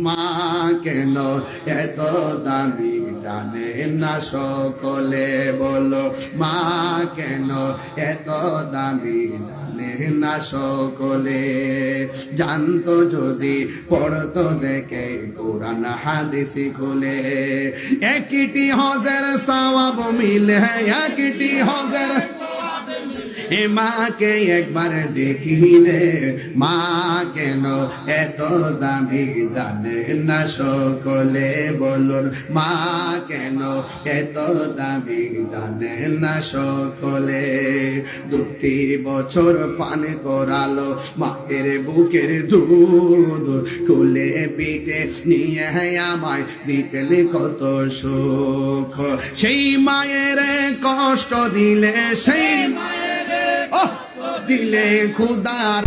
মা কেন এত দামি জানে না সকলে, বলো মা কেন এত দামি জানে না সকলে। জানতো যদি পড়তো দেখে কোরআন হাদিস খুলে, একটি হজের সওয়াব মিলে, একটি হজের মাকে একবার দেখিলে, মা কেন এত দামি জানে না সকলে, বলুন মা কেন এত দামি জানে না সকলে। 2 বছর পান করালো মায়ের বুকের দুধ, খুলে পিঠে নিয়ে আমায় দিতেন কত সুখ। সেই মায়ের কষ্ট দিলে, সেই দিলে খুদার